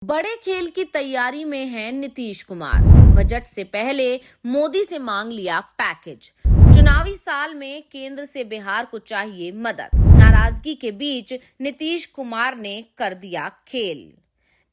बड़े खेल की तैयारी में हैं नीतीश कुमार। बजट से पहले मोदी से मांग लिया पैकेज। चुनावी साल में केंद्र से बिहार को चाहिए मदद। नाराजगी के बीच नीतीश कुमार ने कर दिया खेल।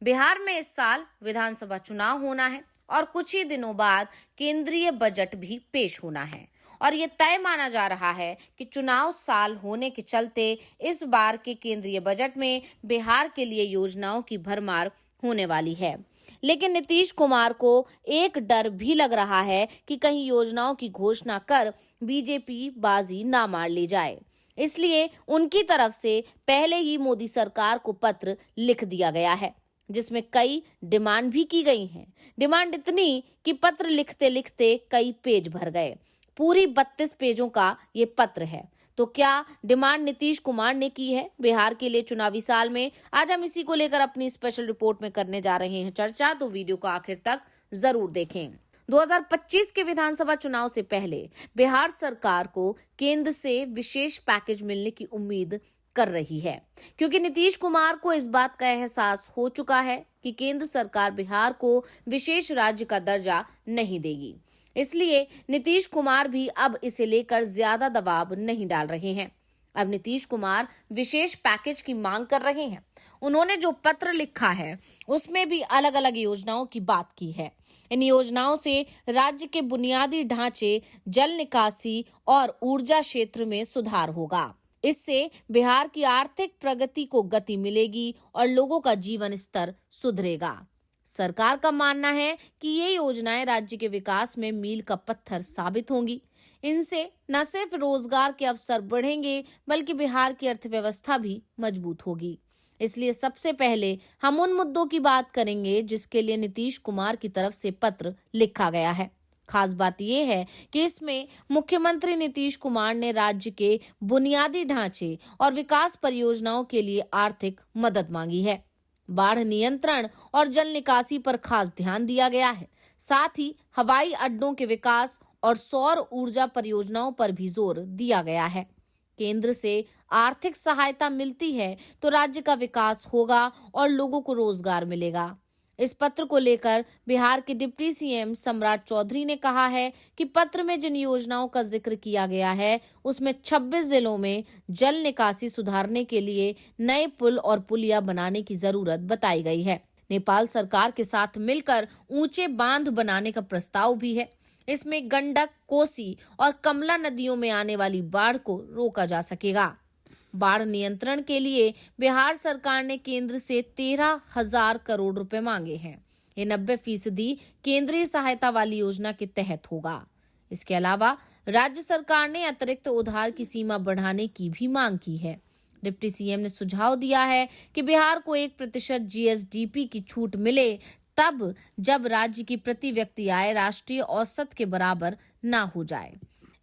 बिहार में इस साल विधानसभा चुनाव होना है और कुछ ही दिनों बाद केंद्रीय बजट भी पेश होना है और ये तय माना जा रहा है कि चुनाव साल होने के चलते इस बार के केंद्रीय बजट में बिहार के लिए योजनाओं की भरमार होने वाली है। लेकिन नीतीश कुमार को एक डर भी लग रहा है कि कहीं योजनाओं की घोषणा कर बीजेपी बाजी ना मार ले जाए। इसलिए उनकी तरफ से पहले ही मोदी सरकार को पत्र लिख दिया गया है, जिसमें कई डिमांड भी की गई हैं। डिमांड इतनी कि पत्र लिखते लिखते कई पेज भर गए। पूरी 32 पेजों का ये पत्र है। तो क्या डिमांड नीतीश कुमार ने की है बिहार के लिए चुनावी साल में? आज हम इसी को लेकर अपनी स्पेशल रिपोर्ट में करने जा रहे हैं चर्चा, तो वीडियो को आखिर तक जरूर देखें। 2025 के विधानसभा चुनाव से पहले बिहार सरकार को केंद्र से विशेष पैकेज मिलने की उम्मीद कर रही है, क्योंकि नीतीश कुमार को इस बात का एहसास हो चुका है कि केंद्र सरकार बिहार को विशेष राज्य का दर्जा नहीं देगी। इसलिए नीतीश कुमार भी अब इसे लेकर ज्यादा दबाव नहीं डाल रहे हैं। अब नीतीश कुमार विशेष पैकेज की मांग कर रहे हैं। उन्होंने जो पत्र लिखा है उसमें भी अलग अलग योजनाओं की बात की है। इन योजनाओं से राज्य के बुनियादी ढांचे, जल निकासी और ऊर्जा क्षेत्र में सुधार होगा। इससे बिहार की आर्थिक प्रगति को गति मिलेगी और लोगों का जीवन स्तर सुधरेगा। सरकार का मानना है कि ये योजनाएं राज्य के विकास में मील का पत्थर साबित होंगी। इनसे न सिर्फ रोजगार के अवसर बढ़ेंगे, बल्कि बिहार की अर्थव्यवस्था भी मजबूत होगी। इसलिए सबसे पहले हम उन मुद्दों की बात करेंगे जिसके लिए नीतीश कुमार की तरफ से पत्र लिखा गया है। खास बात यह है कि इसमें मुख्यमंत्री नीतीश कुमार ने राज्य के बुनियादी ढांचे और विकास परियोजनाओं के लिए आर्थिक मदद मांगी है। बाढ़ नियंत्रण और जल निकासी पर खास ध्यान दिया गया है। साथ ही हवाई अड्डों के विकास और सौर ऊर्जा परियोजनाओं पर भी जोर दिया गया है। केंद्र से आर्थिक सहायता मिलती है तो राज्य का विकास होगा और लोगों को रोजगार मिलेगा। इस पत्र को लेकर बिहार के डिप्टी सीएम सम्राट चौधरी ने कहा है कि पत्र में जिन योजनाओं का जिक्र किया गया है उसमें 26 जिलों में जल निकासी सुधारने के लिए नए पुल और पुलिया बनाने की जरूरत बताई गई है। नेपाल सरकार के साथ मिलकर ऊंचे बांध बनाने का प्रस्ताव भी है। इसमें गंडक, कोसी और कमला नदियों में आने वाली बाढ़ को रोका जा सकेगा। बाढ़ नियंत्रण के लिए बिहार सरकार ने केंद्र से 13,000 करोड़ रुपए मांगे हैं। ये 90% केंद्रीय सहायता वाली योजना के तहत होगा। इसके अलावा राज्य सरकार ने अतिरिक्त उधार की सीमा बढ़ाने की भी मांग की है। डिप्टी सीएम ने सुझाव दिया है कि बिहार को 1% जीएसडीपी की छूट मिले, तब जब राज्य की प्रति व्यक्ति आय राष्ट्रीय औसत के बराबर ना हो जाए।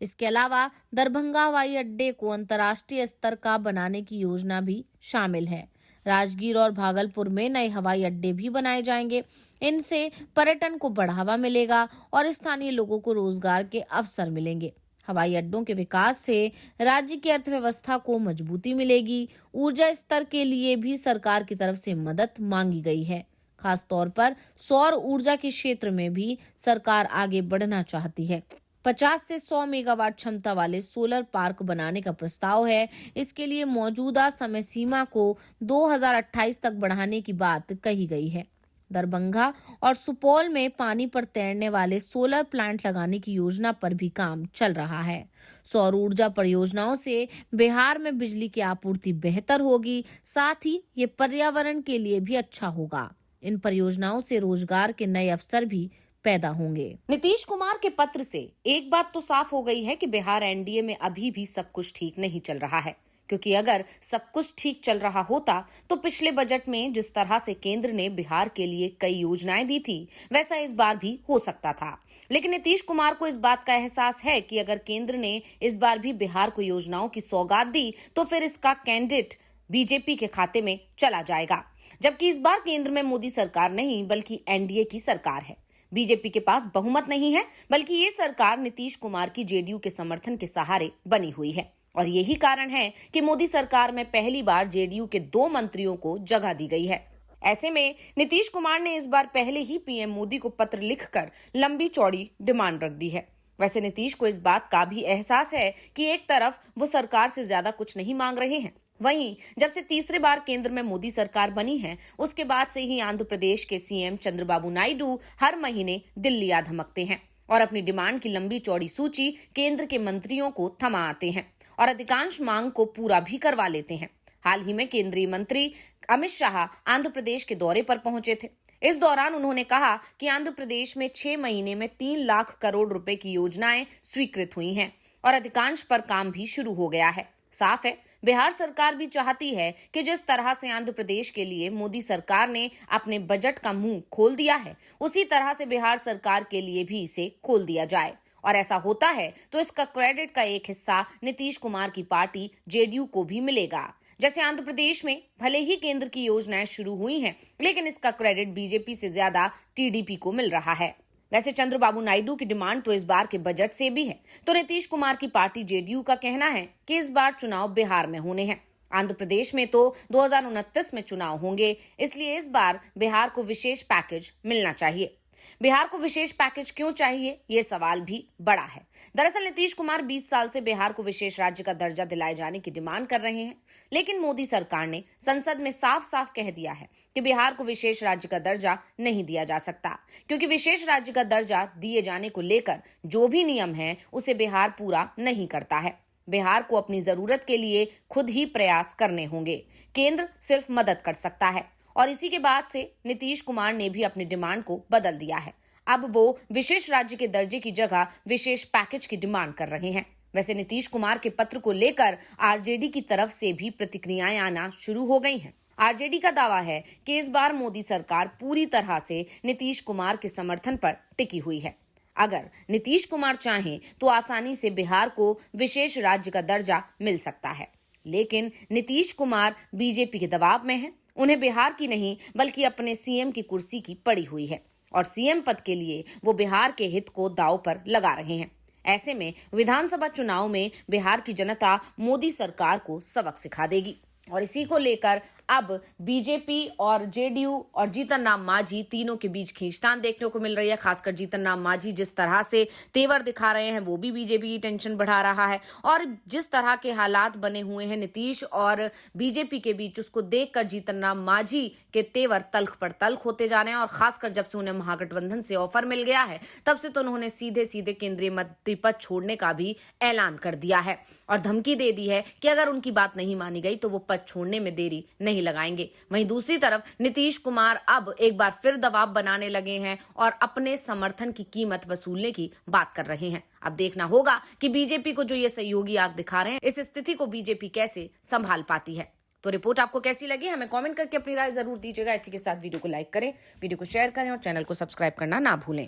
इसके अलावा दरभंगा हवाई अड्डे को अंतर्राष्ट्रीय स्तर का बनाने की योजना भी शामिल है। राजगीर और भागलपुर में नए हवाई अड्डे भी बनाए जाएंगे। इनसे पर्यटन को बढ़ावा मिलेगा और स्थानीय लोगों को रोजगार के अवसर मिलेंगे। हवाई अड्डों के विकास से राज्य की अर्थव्यवस्था को मजबूती मिलेगी। ऊर्जा स्तर के लिए भी सरकार की तरफ से मदद मांगी गई है। खास तौर पर सौर ऊर्जा के क्षेत्र में भी सरकार आगे बढ़ना चाहती है। 50 से 100 मेगावाट क्षमता वाले सोलर पार्क बनाने का प्रस्ताव है। इसके लिए मौजूदा समय सीमा को 2028 तक बढ़ाने की बात कही गई है। दरभंगा और सुपौल में पानी पर तैरने वाले सोलर प्लांट लगाने की योजना पर भी काम चल रहा है। सौर ऊर्जा परियोजनाओं से बिहार में बिजली की आपूर्ति बेहतर होगी। साथ ही ये पर्यावरण के लिए भी अच्छा होगा। इन परियोजनाओं से रोजगार के नए अवसर भी पैदा होंगे। नीतीश कुमार के पत्र से एक बात तो साफ हो गई है कि बिहार एनडीए में अभी भी सब कुछ ठीक नहीं चल रहा है, क्योंकि अगर सब कुछ ठीक चल रहा होता तो पिछले बजट में जिस तरह से केंद्र ने बिहार के लिए कई योजनाएं दी थी, वैसा इस बार भी हो सकता था। लेकिन नीतीश कुमार को इस बात का एहसास है कि अगर केंद्र ने इस बार भी बिहार को योजनाओं की सौगात दी तो फिर इसका कैंडिडेट बीजेपी के खाते में चला जाएगा। जबकि इस बार केंद्र में मोदी सरकार नहीं बल्कि एनडीए की सरकार है। बीजेपी के पास बहुमत नहीं है, बल्कि ये सरकार नीतीश कुमार की जेडीयू के समर्थन के सहारे बनी हुई है। और यही कारण है कि मोदी सरकार में पहली बार जेडीयू के 2 मंत्रियों को जगह दी गई है। ऐसे में नीतीश कुमार ने इस बार पहले ही पीएम मोदी को पत्र लिखकर लंबी चौड़ी डिमांड रख दी है। वैसे नीतीश को इस बात का भी एहसास है कि एक तरफ वो सरकार से ज्यादा कुछ नहीं मांग रहे हैं, वहीं जब से तीसरी बार केंद्र में मोदी सरकार बनी है उसके बाद से ही आंध्र प्रदेश के सीएम चंद्रबाबू नायडू हर महीने दिल्ली आ धमकते हैं और अपनी डिमांड की लंबी चौड़ी सूची केंद्र के मंत्रियों को थमा आते हैं और अधिकांश मांग को पूरा भी करवा लेते हैं। हाल ही में केंद्रीय मंत्री अमित शाह आंध्र प्रदेश के दौरे पर पहुंचे थे। इस दौरान उन्होंने कहा कि आंध्र प्रदेश में 6 महीने में 3 लाख करोड़ रुपए की योजनाएं स्वीकृत हुई हैं और अधिकांश पर काम भी शुरू हो गया है। साफ है, बिहार सरकार भी चाहती है कि जिस तरह से आंध्र प्रदेश के लिए मोदी सरकार ने अपने बजट का मुंह खोल दिया है, उसी तरह से बिहार सरकार के लिए भी इसे खोल दिया जाए। और ऐसा होता है तो इसका क्रेडिट का एक हिस्सा नीतीश कुमार की पार्टी जेडीयू को भी मिलेगा। जैसे आंध्र प्रदेश में भले ही केंद्र की योजनाएं शुरू हुई हैं, लेकिन इसका क्रेडिट बीजेपी से ज्यादा टीडीपी को मिल रहा है। वैसे चंद्रबाबू नायडू की डिमांड तो इस बार के बजट से भी है, तो नीतीश कुमार की पार्टी जेडीयू का कहना है कि इस बार चुनाव बिहार में होने हैं। आंध्र प्रदेश में तो 2029 में चुनाव होंगे, इसलिए इस बार बिहार को विशेष पैकेज मिलना चाहिए। बिहार को विशेष पैकेज क्यों चाहिए, ये सवाल भी बड़ा है। दरअसल नीतीश कुमार 20 साल से बिहार को विशेष राज्य का दर्जा दिलाए जाने की डिमांड कर रहे हैं, लेकिन मोदी सरकार ने संसद में साफ साफ कह दिया है कि बिहार को विशेष राज्य का दर्जा नहीं दिया जा सकता, क्योंकि विशेष राज्य का दर्जा दिए जाने को लेकर जो भी नियम है उसे बिहार पूरा नहीं करता है। बिहार को अपनी जरूरत के लिए खुद ही प्रयास करने होंगे, केंद्र सिर्फ मदद कर सकता है। और इसी के बाद से नीतीश कुमार ने भी अपनी डिमांड को बदल दिया है। अब वो विशेष राज्य के दर्जे की जगह विशेष पैकेज की डिमांड कर रहे हैं। वैसे नीतीश कुमार के पत्र को लेकर आरजेडी की तरफ से भी प्रतिक्रियाएं आना शुरू हो गई हैं। आरजेडी का दावा है कि इस बार मोदी सरकार पूरी तरह से नीतीश कुमार के समर्थन पर टिकी हुई है। अगर नीतीश कुमार चाहें तो आसानी से बिहार को विशेष राज्य का दर्जा मिल सकता है, लेकिन नीतीश कुमार बीजेपी के दबाव में हैं। उन्हें बिहार की नहीं बल्कि अपने सीएम की कुर्सी की पड़ी हुई है और सीएम पद के लिए वो बिहार के हित को दांव पर लगा रहे हैं। ऐसे में विधानसभा चुनाव में बिहार की जनता मोदी सरकार को सबक सिखा देगी और इसी को लेकर अब बीजेपी और जेडीयू और जीतन राम मांझी तीनों के बीच खींचतान देखने को मिल रही है। खासकर जीतन राम मांझी जिस तरह से तेवर दिखा रहे हैं वो भी बीजेपी की टेंशन बढ़ा रहा है और जिस तरह के हालात बने हुए हैं नीतीश और बीजेपी के बीच, उसको देखकर जीतन राम मांझी के तेवर तल्ख पर तल्ख होते जा रहे हैं। और खासकर जब से उन्हें महागठबंधन से ऑफर मिल गया है तब से तो उन्होंने सीधे सीधे केंद्रीय मंत्री पद छोड़ने का भी ऐलान कर दिया है और धमकी दे दी है कि अगर उनकी बात नहीं मानी गई तो वो पद छोड़ने में देरी नहीं लगाएंगे। वहीं दूसरी तरफ नीतीश कुमार अब एक बार फिर दबाव बनाने लगे हैं और अपने समर्थन की कीमत वसूलने की बात कर रहे हैं। अब देखना होगा कि बीजेपी को जो ये सहयोगी आग दिखा रहे हैं, इस स्थिति को बीजेपी कैसे संभाल पाती है। तो रिपोर्ट आपको कैसी लगी, हमें कमेंट करके अपनी राय जरूर दीजिएगा। इसी के साथ वीडियो को लाइक करें, वीडियो को शेयर करें और चैनल को सब्सक्राइब करना ना भूलें।